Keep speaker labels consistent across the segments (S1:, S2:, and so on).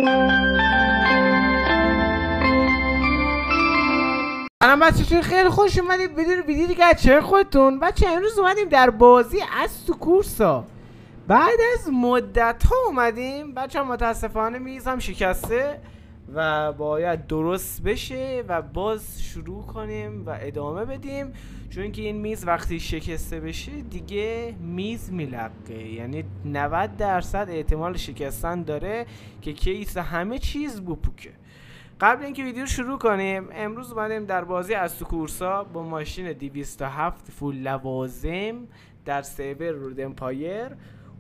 S1: سلام بچه‌ها، خیلی خوش اومدید بدون ویدیو دیگه. چه خودتون بچه؟ امروز اومدیم در بازی از تو کورسا. بعد از مدت ها اومدیم بچه. متاسفانه میز هم شکسته و باید درست بشه و باز شروع کنیم و ادامه بدیم، چون که این میز وقتی شکسته بشه دیگه میز میلقه، یعنی 90% احتمال شکستن داره که کیس همه چیز بپوکه. قبل اینکه ویدیو شروع کنیم، امروز اومدیم در بازی از تو کورسا با ماشین 207 فول لوازم در سیور رود امپایر.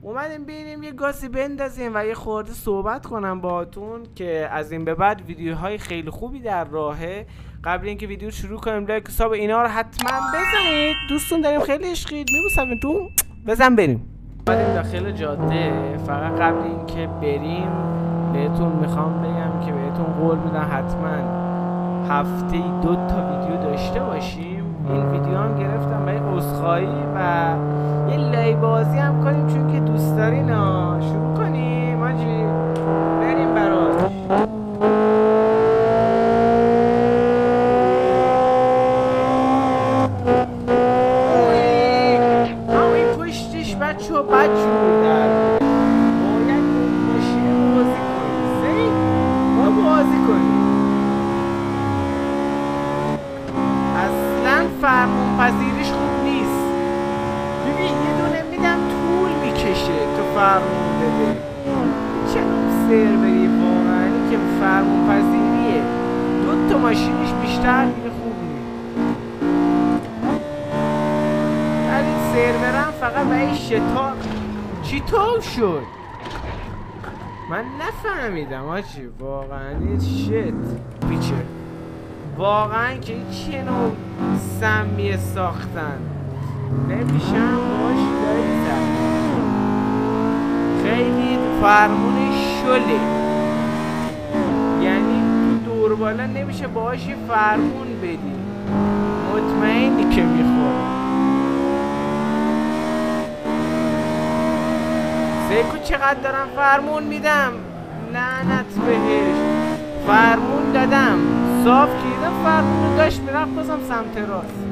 S1: اومدیم ببینیم یه گاسی بندازیم و یه خورده صحبت کنم باهاتون که از این به بعد ویدیوهای خیلی خوبی در راهه. قبل اینکه ویدیو شروع کنیم لایک و ساب اینا رو حتما بزنید، دوستون داریم، خیلی عشقید، میبوسم تو. بزن بریم. اومدیم داخل جاده. فقط قبل اینکه بریم بهتون میخوام بگم که بهتون قول میدم حتما هفته‌ای 2 تا ویدیو داشته باشیم. این ویدیو هم گرفتم برای عذرخواهی و یه لای بازی هم کنیم، چون که دوست دارین. شروع کنیم آجی، بریم براش. این پشتش بچه و بچه در فرمون پذیریش خوب نیست. ببین یه دونه میدم طول میکشه تو فرمون بده. چه نوع سروری واقعا که فرمون پذیریه. 2 تا ماشینش بیشتر دیگه خوب نیست. ولی سرورم فقط برای شتاب. چطور شد؟ من نفهمیدم آجی واقعا. شت پیچه واقعا که چه نوع سمیه ساختن. نمیشم باش داری زد. خیلی فرمون شله، یعنی تو دور بالا نمیشه باش فرمون بدی، مطمئنی که میخوره. سیکو چقدر دارم فرمون میدم، لعنت بهش. فرمون دادم، صاف کردم، فرمون رو داشت میرفت بازم سمت راست.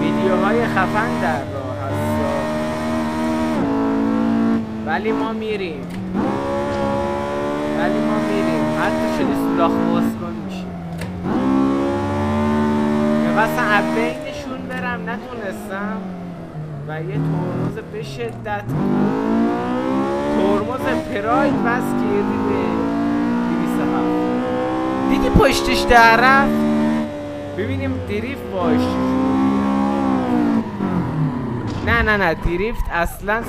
S1: ویدیوهای خفن در راه هست ولی ما میریم حتی شده سولاخ باز کن میشیم. میخواستم عبینشون برم نتونستم و یه ترمز به شدت ترمز پراید بس کردی به 207. دیدی پشتش در رفت؟ ببینیم دریفت باش. نه دریفت اصلا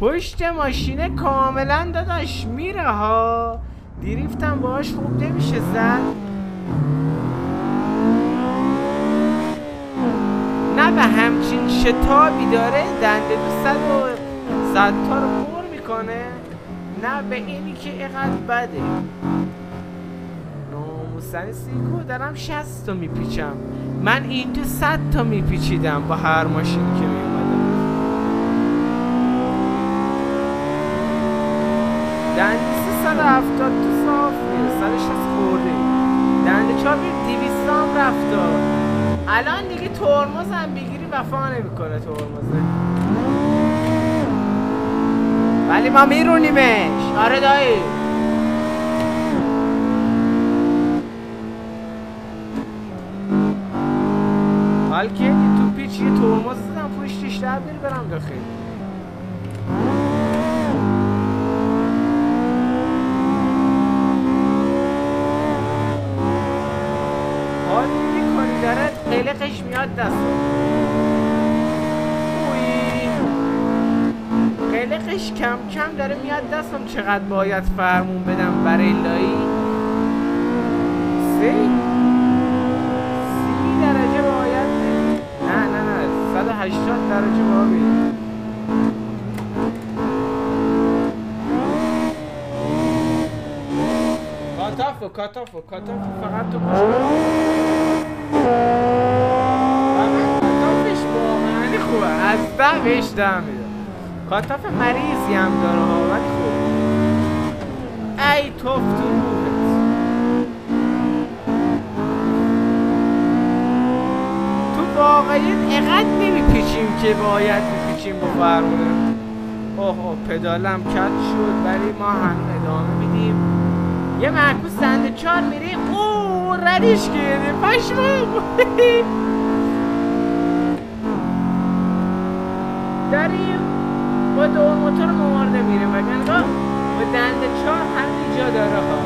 S1: پشت ماشینه کاملا داداش میره ها. دریفت هم باش خوب نمیشه زد. نه به همچین شتابی داره دنده 200 تا رو پر میکنه، نه به اینی که اینقدر بده. ناموسن سیکو دارم 60 تا میپیچم. من این تو 100 تا میپیچیدم با هر ماشینی که میومدم. دنده 370 تو صاف میره، 160 خورده. دنده 4 200 هم رفت. الان دیگه ترمز هم بگیری وفا نمیکنه ترمزه، ولی ما میرونیمش. آره دایی. حال که تو پیچ یه ترمز زدم پشتش در بیر برم داخل. حال میکنی داره قلقش میاد دست. قلقش کم کم داره میاد دستم. چقدر باید فرمون بدم برای لایی؟ 30 درجه باید بدم. نه 180 درجه باید بدم. کاتافو فقط تو باشه. کاتافش واقعا خوبه، از ده بهش 10 میدم. کاتاف مریضی هم داره ها، ولی خوب. ای توف تو روحت. تو واقعیت اقدر نمیپیچیم که باید میپیچیم با فرمونه. اوه پدالم کج شد، ولی ما هم ادامه میدیم. یه معکوس سنده 4 میریم. اوه ردیش کردیم پشمام. داریم با دور موتور ممارده میریم وگرنه با دنده 4 همین جا داره ها.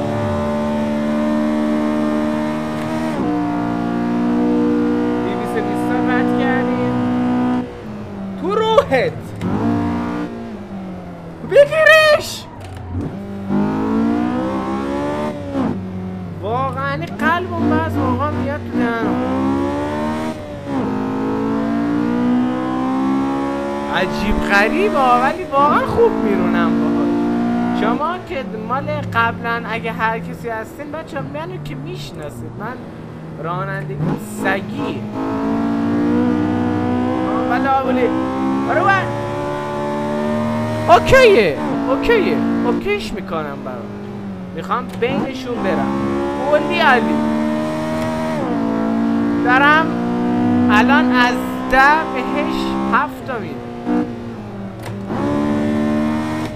S1: رد کردیم. تو روحت بگیرش. واقعا قلبم بعض موقع میاد تو دهنم. عجیب غریبه ولی واقعا خوب میرونم باهاش. شما که مال قبلا اگه هر کسی هستین بچه منو که میشناسید، من رانندگی سگی بلا بولی برو بر. اوکیش میکنم برام. میخوام بینشون برم. اولی علی دارم الان از 10 بهش 7 تا میده.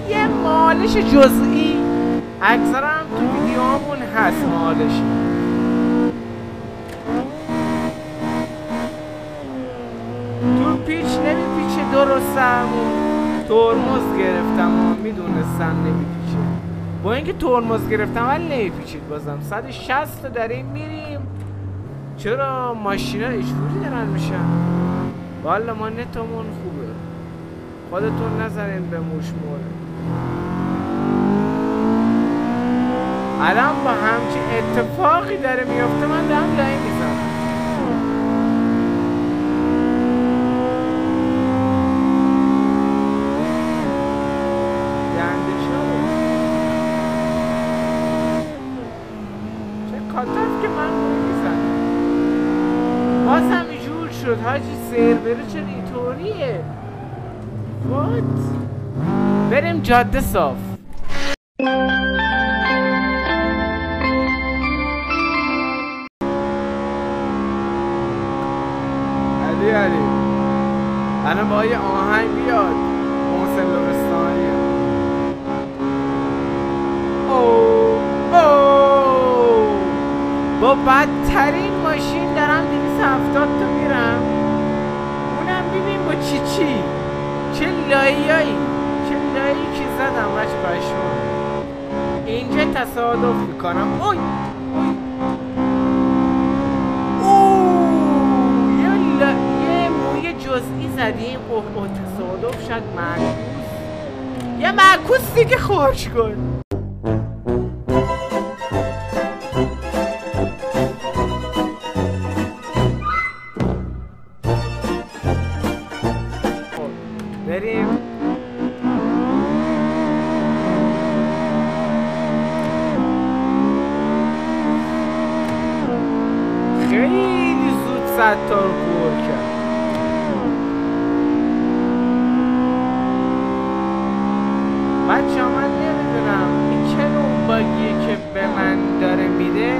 S1: یه مالش جزئی اکثرا هم تو ویدیوهامون هست مالشی. تو پیچ نمیپیچه درستمون. ترمز گرفتم و میدونستم نمیپیچه. با اینکه ترمز گرفتم ولی نمیپیچید بازم. 160 تا داریم میریم. چرا ماشینا اینجوری دارن میشن؟ والا ما نتمون خوبه. خودتون نزنین به موش موره. الان با همچین اتفاقی داره میفته من دارم لای میزنم. کاتاف که من میزنم بازم جور شد حاجی. سرور چرا اینطوریه؟ وات؟ بریم جاده صاف. علی الان با یه آهنگ بیاد محسن لرستانی. با بدترین ماشین دارم 270 تا میرم. اونم ببین با چی چه لایی که زدم بچه پشمان. اینجا تصادف میکنم. یه موی جزئی زدیم. تصادف شد. یه معکوس دیگه خوش کن. بریم. خیلی زود 100 تا رو پر کرد. بچه من نمیدونم این چه نوع باگیه که به من داره میده.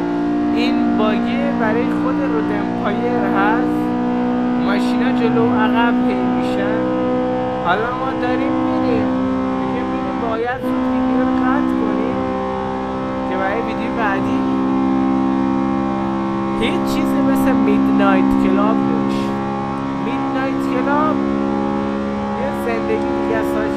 S1: این باگیه برای خود رودمپایر هست. ماشینا جلو و عقب هی میشن. حالا ما داریم میریم دیگه. باید ویدیو رو قطع کنیم که برای ویدیو بعدی هیچ چیزی مثل میدنایت کلاب نیست. میدنایت کلاب یه زندگی دیگه است هاش.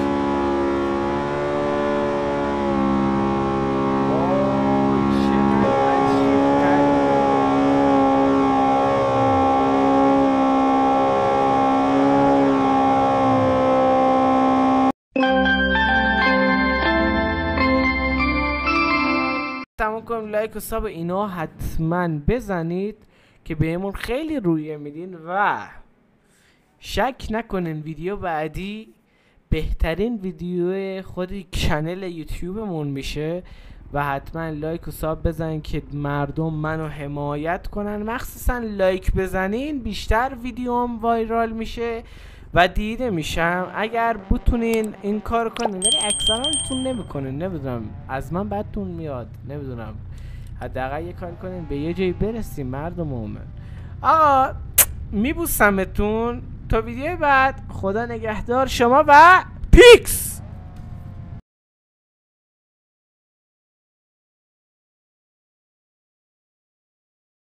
S1: تمام کنم. لایک و ساب اینا حتما بزنید که بهمون خیلی رویه میدین و شک نکنین ویدیو بعدی بهترین ویدیو خود کانال یوتیوبمون میشه. و حتما لایک و ساب بزنین که مردم منو حمایت کنن. مخصوصا لایک بزنین بیشتر ویدیوم وایرال میشه و دیده میشم. اگر بتونین این کار کنین، ولی اکثرا تون نمیکنین، نمیدونم از من بدتون میاد، نمیدونم. حداقل یه کار کنین به یه جایی برسیم مردم مومن. آقا میبوسمتون تا ویدیو بعد. خدا نگهدار شما و پیکس.